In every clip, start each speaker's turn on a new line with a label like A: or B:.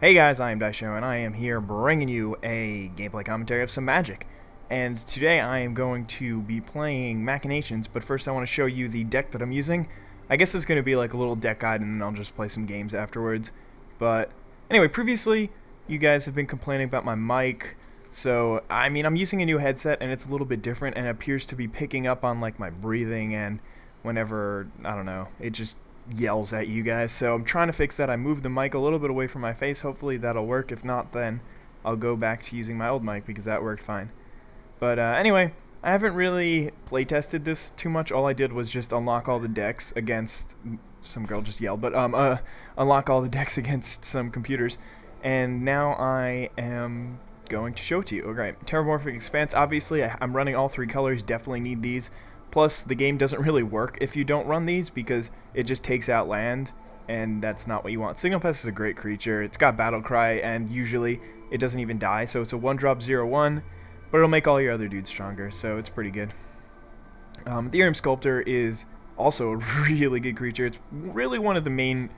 A: Hey guys, I am IzDaisho, and I am here bringing you a gameplay commentary of some Magic. And today I am going to be playing Machinations, but first I want to show you the deck that I'm using. I guess it's going to be like a little deck guide, and then I'll just play some games afterwards. But anyway, previously you guys have been complaining about my mic. So, I'm using a new headset, and it's a little bit different, and it appears to be picking up on like my breathing, and whenever, I don't know, it just yells at you guys. So I'm trying to fix that. I moved the mic a little bit away from my face. Hopefully that'll work. If not, then I'll go back to using my old mic because that worked fine. But anyway, I haven't really play tested this too much. All I did was just unlock all the decks against some girl just yelled, but unlock all the decks against some computers, and now I am going to show it to you. Okay, Terramorphic Expanse. Obviously, I'm running all three colors. Definitely need these. Plus, the game doesn't really work if you don't run these because it just takes out land, and that's not what you want. Signal Pest is a great creature. It's got Battle Cry, and usually it doesn't even die, so it's a 1-drop 0/1, but it'll make all your other dudes stronger, so it's pretty good. Ethereum Sculptor is also a really good creature. It's really one of the main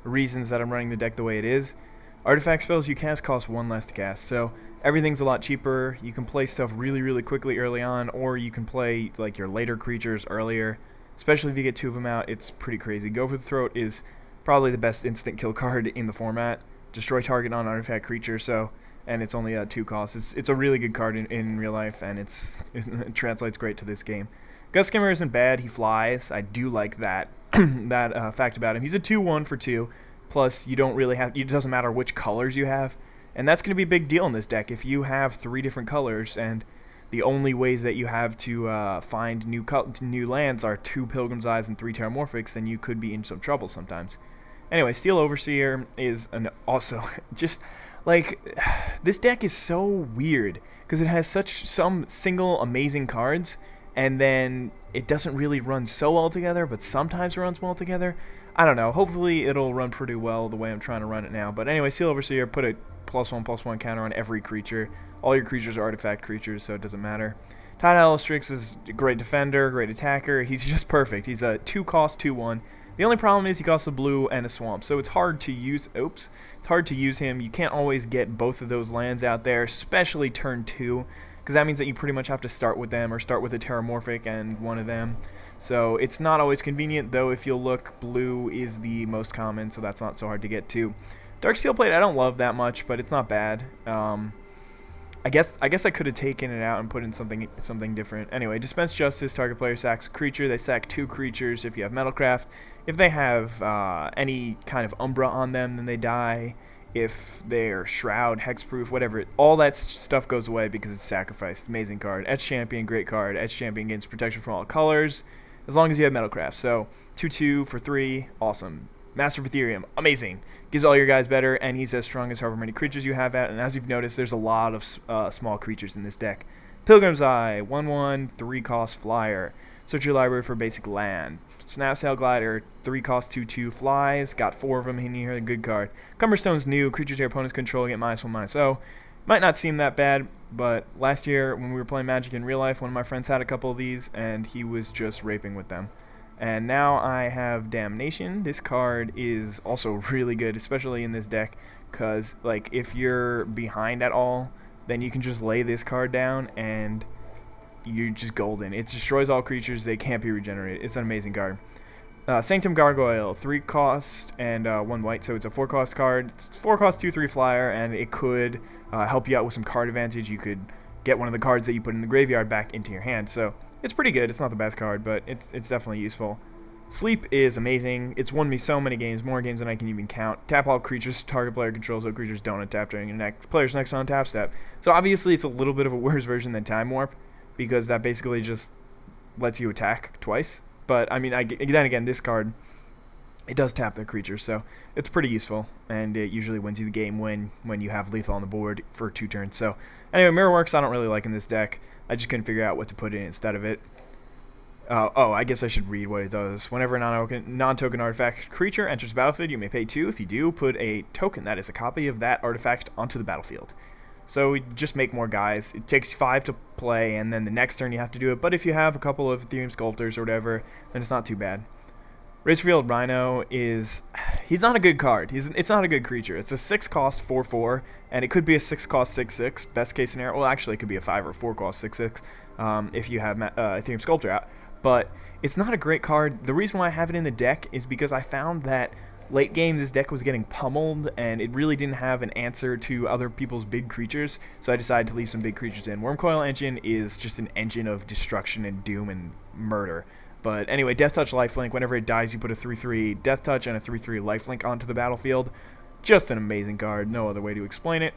A: reasons that I'm running the deck the way it is. Artifact spells you cast cost 1 less to cast, so everything's a lot cheaper. You can play stuff really quickly early on, or you can play like your later creatures earlier. Especially if you get 2 of them out, it's pretty crazy. Go for the Throat is probably the best instant kill card in the format. Destroy target non-artifact creature, and it's only 2 costs. It's a really good card in real life, and it translates great to this game. Gust Skimmer isn't bad. He flies. I do like that fact about him. He's a 2/1 for 2. Plus, you don't really have. It doesn't matter which colors you have. And that's going to be a big deal in this deck. If you have 3 different colors and the only ways that you have to find new lands are 2 Pilgrim's Eyes and 3 Terramorphics, then you could be in some trouble sometimes. Anyway, Steel Overseer is also just like this deck is so weird because it has some single amazing cards, and then it doesn't really run so well together, but sometimes runs well together. I don't know. Hopefully it'll run pretty well the way I'm trying to run it now. But anyway, Steel Overseer, put a +1/+1 counter on every creature. All your creatures are artifact creatures, so it doesn't matter. Tide Alistrix is a great defender, great attacker. He's just perfect. He's a 2-cost 2/1. The only problem is he costs a blue and a swamp, so it's hard to use. It's hard to use him. You can't always get both of those lands out there, especially turn 2, because that means that you pretty much have to start with them or start with a Terramorphic and one of them. So it's not always convenient, though. If you'll look, blue is the most common, so that's not so hard to get to. Dark Steel Plate I don't love that much, but it's not bad. I guess I could have taken it out and put in something different. Anyway, Dispense Justice. Target player sacks a creature. They sack 2 creatures if you have Metalcraft. If they have any kind of Umbra on them, then they die. If they're Shroud, Hexproof, whatever, all that stuff goes away because it's sacrificed. Amazing card. Etch Champion, great card. Etch Champion gains protection from all colors, as long as you have Metalcraft. So 2/2 for 3, awesome. Master of Ethereum, amazing. Gives all your guys better, and he's as strong as however many creatures you have at. And as you've noticed, there's a lot of small creatures in this deck. Pilgrim's Eye, 1/1, 3-cost flyer. Search your library for basic land. Snapsail Glider, 3-cost 2/2 flies. Got 4 of them in here, a good card. Cumberstone's new. Creatures your opponent's control get -1/-0. Might not seem that bad, but last year when we were playing Magic in real life, one of my friends had a couple of these, and he was just raping with them. And now I have Damnation. This card is also really good, especially in this deck, because like if you're behind at all, then you can just lay this card down and you're just golden. It destroys all creatures. They can't be regenerated. It's an amazing card. Sanctum Gargoyle, 3-cost and 1 white, so it's a 4-cost card. It's 4-cost 2/3 flyer, and it could help you out with some card advantage. You could get one of the cards that you put in the graveyard back into your hand. So it's pretty good. It's not the best card, but it's definitely useful. Sleep is amazing. It's won me so many games, more games than I can even count. Tap all creatures target player controls, so creatures don't untap during your player's next on tap step. So obviously it's a little bit of a worse version than Time Warp, because that basically just lets you attack twice. But I mean, then again, this card, it does tap the creature, so it's pretty useful, and it usually wins you the game when you have lethal on the board for 2 turns. So anyway, Mirrorworks I don't really like in this deck. I just couldn't figure out what to put in instead of it. Oh, I guess I should read what it does. Whenever a non-token artifact creature enters the battlefield, you may pay 2. If you do, put a token that is a copy of that artifact onto the battlefield. So we just make more guys. It takes 5 to play, and then the next turn you have to do it. But if you have a couple of Ethereum Sculptors or whatever, then it's not too bad. Razorfield Rhino he's not a good card. It's not a good creature. It's a 6 cost 4/4, and it could be a 6 cost 6/6. Best case scenario. Well, actually, it could be a 5 or 4 cost 6/6 if you have Ethereum Sculptor out. But it's not a great card. The reason why I have it in the deck is because I found that late game this deck was getting pummeled, and it really didn't have an answer to other people's big creatures. So I decided to leave some big creatures in. Wormcoil Engine is just an engine of destruction and doom and murder. But anyway, Death Touch Lifelink, whenever it dies, you put a 3/3 Death Touch and a 3/3 Lifelink onto the battlefield. Just an amazing card, no other way to explain it.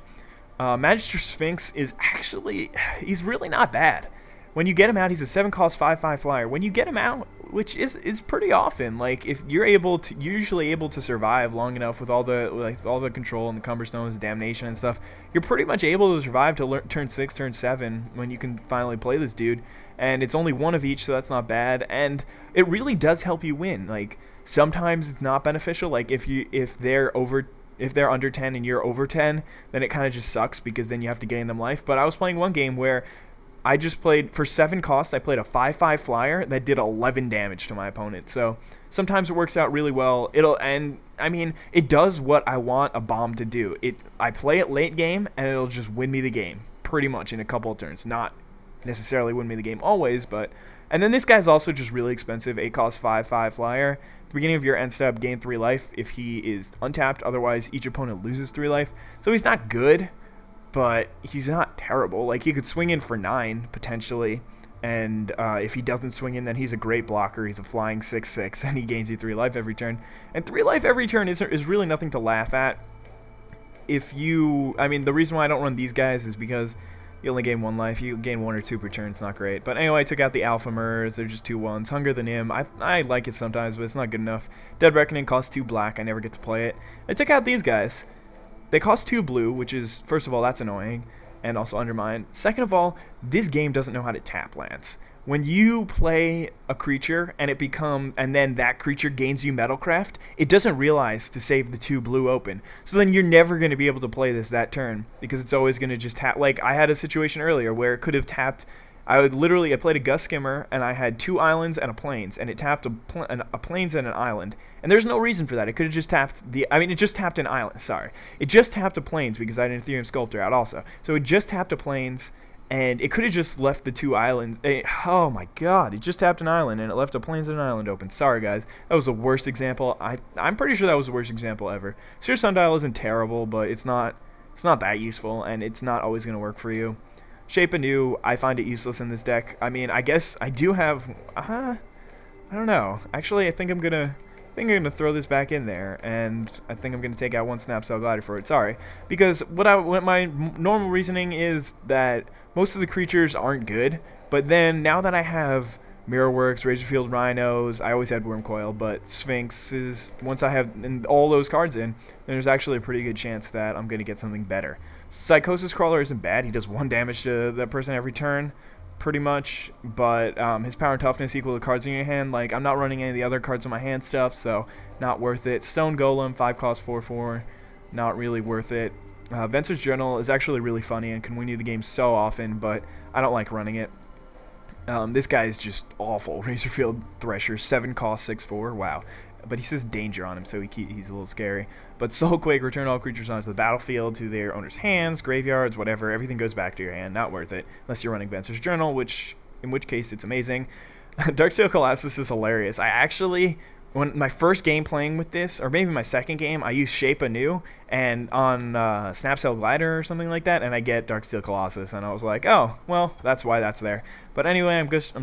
A: Magister Sphinx is actually, he's really not bad. When you get him out, he's a 7 cost 5/5 flyer. When you get him out, which is pretty often, like if you're usually able to survive long enough with all the control and the Cumberstones, the Damnation and stuff, you're pretty much able to survive to turn 6, turn 7 when you can finally play this dude. And it's only one of each, so that's not bad. And it really does help you win. Like sometimes it's not beneficial. Like if they're under 10 and you're over 10, then it kind of just sucks because then you have to gain them life. But I was playing one game where I just played, for 7 costs, I played a 5/5 flyer that did 11 damage to my opponent. So sometimes it works out really well. It does what I want a bomb to do. I play it late game, and it'll just win me the game, pretty much in a couple of turns. Not necessarily win me the game always, but... And then this guy's also just really expensive, 8 cost 5/5 flyer. At the beginning of your end step, gain 3 life if he is untapped. Otherwise, each opponent loses 3 life. So he's not good, but he's not terrible. Like, he could swing in for 9, potentially, and if he doesn't swing in, then he's a great blocker. He's a flying 6/6, and he gains you 3 life every turn. And 3 life every turn is really nothing to laugh at. The reason why I don't run these guys is because you only gain 1 life. You gain 1 or 2 per turn. It's not great. But anyway, I took out the Alpha Murs. They're just 2/1s. Hunger the Nim. I like it sometimes, but it's not good enough. Dead Reckoning costs 2 black. I never get to play it. I took out these guys. They cost 2 blue, which is, first of all, that's annoying, and also undermine. Second of all, this game doesn't know how to tap lands. When you play a creature and then that creature gains you Metalcraft, it doesn't realize to save the 2 blue open. So then you're never going to be able to play this that turn because it's always going to just tap. Like I had a situation earlier where it could have tapped. I played a Gust Skimmer, and I had 2 islands and a plains, and it tapped a plains and an island. And there's no reason for that. It could have just tapped it just tapped an island, sorry. It just tapped a plains because I had an Ethereum Sculptor out also. So it just tapped a plains, and it could have just left the 2 islands. Oh my god, it just tapped an island, and it left a plains and an island open. Sorry, guys. That was the worst example. I'm pretty sure that was the worst example ever. Seer Sundial isn't terrible, but it's not that useful, and it's not always going to work for you. Shape Anew, I find it useless in this deck. I mean, I guess I do have... I don't know. Actually, I think I'm gonna throw this back in there, and I think I'm gonna take out 1 Snapcell Glider for it. Sorry, because what my normal reasoning is that most of the creatures aren't good, but then now that I have Mirrorworks, Razorfield Rhinos, I always had Wormcoil, but Sphinx is, once I have all those cards in, then there's actually a pretty good chance that I'm gonna get something better. Psychosis Crawler isn't bad. He does 1 damage to that person every turn, pretty much, but his power and toughness equal to cards in your hand. Like, I'm not running any of the other cards in my hand stuff, so not worth it. Stone Golem, 5 cost 4/4, not really worth it. Venser's Journal is actually really funny and can win you the game so often, but I don't like running it. This guy is just awful. Razorfield Thresher, 7 cost 6/4, wow. But he says danger on him, so he's a little scary. But Soulquake, return all creatures onto the battlefield to their owner's hands, graveyards, whatever. Everything goes back to your hand. Not worth it, unless you're running Venser's Journal, in which case it's amazing. Darksteel Colossus is hilarious. I actually, when my first game playing with this, or maybe my second game, I used Shape Anew and on Snapcell Glider or something like that, and I get Darksteel Colossus, and I was like, oh, well, that's why that's there. But anyway, I'm just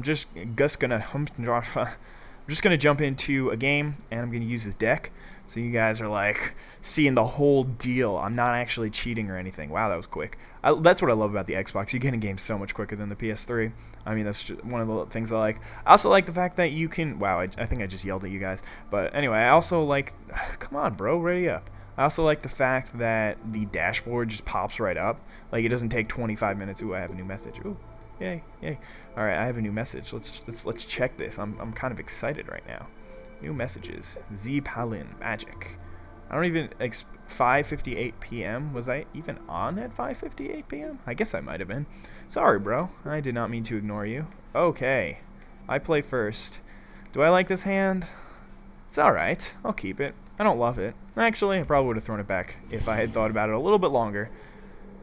A: gonna jump into a game, and I'm gonna use this deck, so you guys are like seeing the whole deal. I'm not actually cheating or anything. Wow, that was quick. That's what I love about the Xbox. You get in games so much quicker than the PS3. I mean, that's just one of the things I like. I also like the fact that you can... Wow, I think I just yelled at you guys. But anyway, I also like... Come on, bro, ready up. I also like the fact that the dashboard just pops right up. Like, it doesn't take 25 minutes. Ooh, I have a new message. Ooh. Yay, yay. All right, I have a new message. Let's check this. I'm kind of excited right now. New messages. Z Palin Magic. I don't even 5:58 p.m. Was I even on at 5:58 p.m.? I guess I might have been. Sorry, bro. I did not mean to ignore you. Okay. I play first. Do I like this hand? It's alright. I'll keep it. I don't love it. Actually, I probably would have thrown it back if I had thought about it a little bit longer.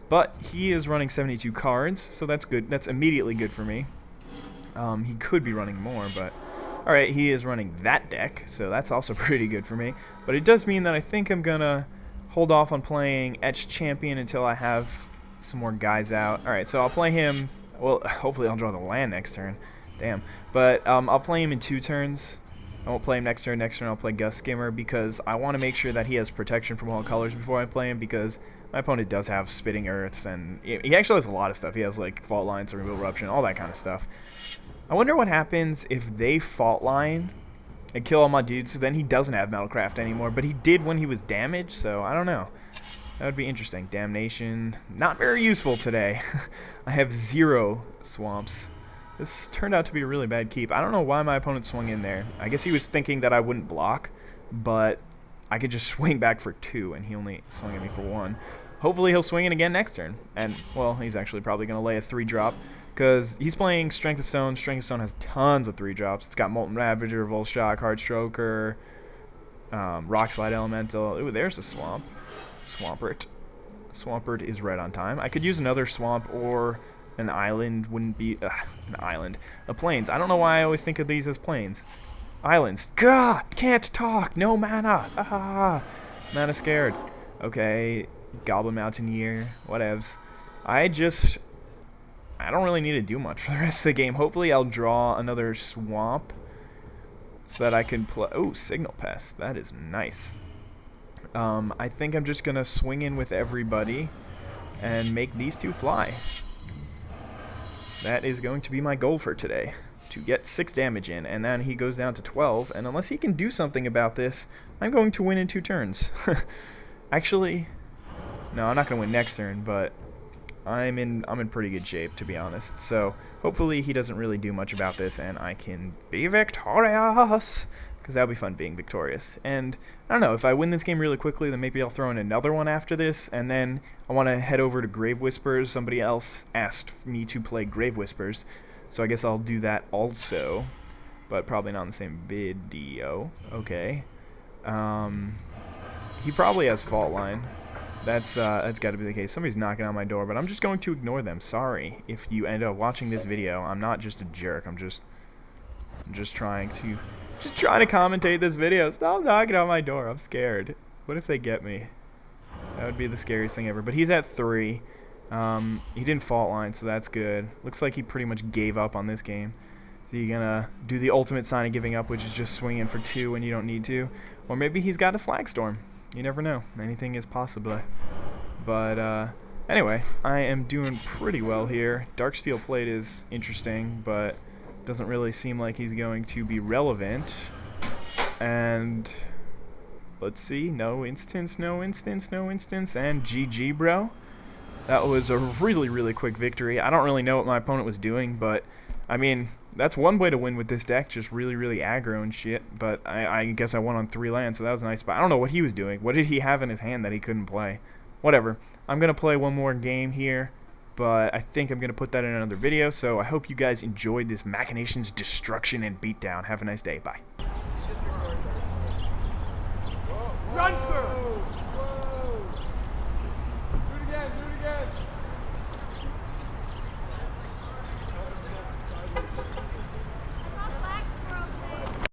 A: But he is running 72 cards, so that's good. That's immediately good for me. He could be running more, but... Alright, he is running that deck, so that's also pretty good for me. But it does mean that I think I'm gonna hold off on playing Etched Champion until I have some more guys out. Alright, so I'll play him... Well, hopefully I'll draw the land next turn. Damn. But I'll play him in 2 turns. I won't play him next turn. Next turn I'll play Gust Skimmer because I want to make sure that he has protection from all colors before I play him, because my opponent does have Spitting Earths, and he actually has a lot of stuff. He has like Fault Line, Cerebral Eruption, all that kind of stuff. I wonder what happens if they Fault Line and kill all my dudes, so then he doesn't have Metalcraft anymore, but he did when he was damaged, so I don't know. That would be interesting. Damnation, not very useful today. I have 0 swamps. This turned out to be a really bad keep. I don't know why my opponent swung in there. I guess he was thinking that I wouldn't block, but I could just swing back for 2, and he only swung at me for 1. Hopefully he'll swing in again next turn. And, well, he's actually probably going to lay a 3-drop, because he's playing Strength of Stone. Strength of Stone has tons of 3-drops. It's got Molten Ravager, Volshock, Heartstroker, Rock Slide Elemental. Ooh, there's a swamp. Swampert. Swampert is right on time. I could use another swamp, or an island wouldn't be... an island. A plains. I don't know why I always think of these as plains. Islands. Gah! Can't talk! No mana! Ah! Mana scared. Okay. Goblin Mountaineer. Whatevs. I don't really need to do much for the rest of the game. Hopefully I'll draw another swamp so that I can play... Oh, Signal Pest. That is nice. I think I'm just going to swing in with everybody and make these 2 fly. That is going to be my goal for today, to get 6 damage in, and then he goes down to 12, and unless he can do something about this, I'm going to win in 2 turns. Actually, no, I'm not going to win next turn, but I'm in pretty good shape, to be honest. So hopefully he doesn't really do much about this, and I can be victorious, because that'll be fun being victorious. And I don't know, if I win this game really quickly, then maybe I'll throw in another one after this, and then I want to head over to Grave Whispers. Somebody else asked me to play Grave Whispers, so I guess I'll do that also, but probably not in the same video. Okay. He probably has Fault Line. That's got to be the case. Somebody's knocking on my door, but I'm just going to ignore them. Sorry if you end up watching this video. I'm not just a jerk. I'm just trying to commentate this video. Stop knocking on my door. I'm scared. What if they get me? That would be the scariest thing ever. But he's at 3. He didn't Fault Line, so that's good. Looks like he pretty much gave up on this game. So you're gonna do the ultimate sign of giving up, which is just swinging for 2 when you don't need to. Or maybe he's got a Slag Storm. You never know. Anything is possible. But anyway, I am doing pretty well here. Darksteel Plate is interesting, but doesn't really seem like he's going to be relevant. And let's see. No instance, no instance, no instance. And GG, bro. That was a really, really quick victory. I don't really know what my opponent was doing, but I mean, that's one way to win with this deck, just really, really aggro and shit. But I guess I won on 3 lands, so that was nice. But I don't know what he was doing. What did he have in his hand that he couldn't play? Whatever. I'm going to play one more game here, but I think I'm going to put that in another video. So I hope you guys enjoyed this Machinations destruction and beatdown. Have a nice day. Bye.